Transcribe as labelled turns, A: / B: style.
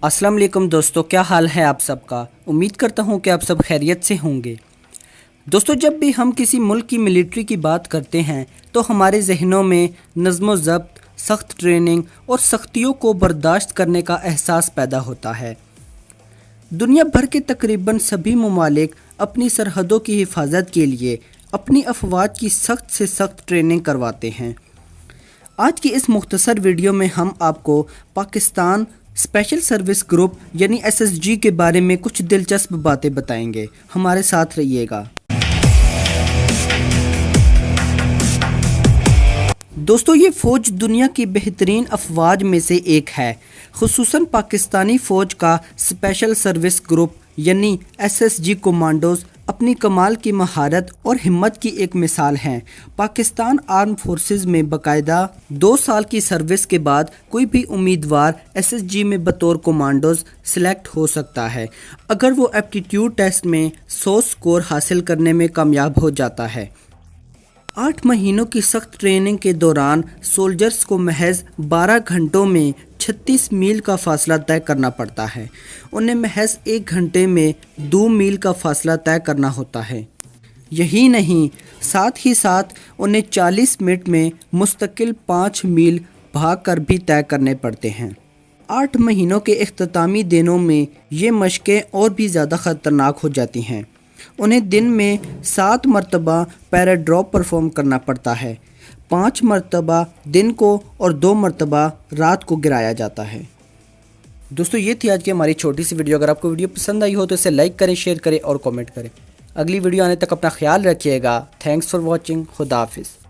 A: अस्सलाम वालेकुम दोस्तों, क्या हाल है आप सबका। उम्मीद करता हूँ कि आप सब खैरियत से होंगे। दोस्तों, जब भी हम किसी मुल्क की मिलिट्री की बात करते हैं तो हमारे जहनों में नज़्म व ज़ब्त, सख्त ट्रेनिंग और सख्तियों को बर्दाश्त करने का एहसास पैदा होता है। दुनिया भर के तकरीबन सभी ममालिक अपनी सरहदों की हिफाजत के लिए अपनी अफवाज की सख्त से सख्त ट्रेनिंग करवाते हैं। आज की इस मुख्तसर वीडियो में हम आपको पाकिस्तान स्पेशल सर्विस ग्रुप यानी SSG के बारे में कुछ दिलचस्प बातें बताएंगे। हमारे साथ रहिएगा। दोस्तों, ये फ़ौज दुनिया की बेहतरीन अफवाज में से एक है। खुसूसन पाकिस्तानी फ़ौज का स्पेशल सर्विस ग्रुप यानी SSG कमांडोज़ अपनी कमाल की महारत और हिम्मत की एक मिसाल हैं। पाकिस्तान आर्म फोर्सेस में बाकायदा 2 साल की सर्विस के बाद कोई भी उम्मीदवार SSG में बतौर कमांडोज़ सिलेक्ट हो सकता है अगर वो एप्टीट्यूड टेस्ट में 100 स्कोर हासिल करने में कामयाब हो जाता है। 8 महीनों की सख्त ट्रेनिंग के दौरान सोल्जर्स को महज 12 घंटों में 36 मील का फासला तय करना पड़ता है। उन्हें महज 1 घंटे में 2 मील का फासला तय करना होता है। यही नहीं, साथ ही साथ उन्हें 40 मिनट में मुस्तकिल 5 मील भाग कर भी तय करने पड़ते हैं। 8 महीनों के इख्तितामी दिनों में ये मशक़ें और भी ज़्यादा ख़तरनाक हो जाती हैं। उन्हें दिन में 7 मरतबा पैराड्रॉप परफॉर्म करना पड़ता है। 5 मरतबा दिन को और 2 मरतबा रात को गिराया जाता है। दोस्तों, ये थी आज की हमारी छोटी सी वीडियो। अगर आपको वीडियो पसंद आई हो तो इसे लाइक करें, शेयर करें और कमेंट करें। अगली वीडियो आने तक अपना ख्याल रखिएगा। Thanks for watching. खुदा हाफिज़।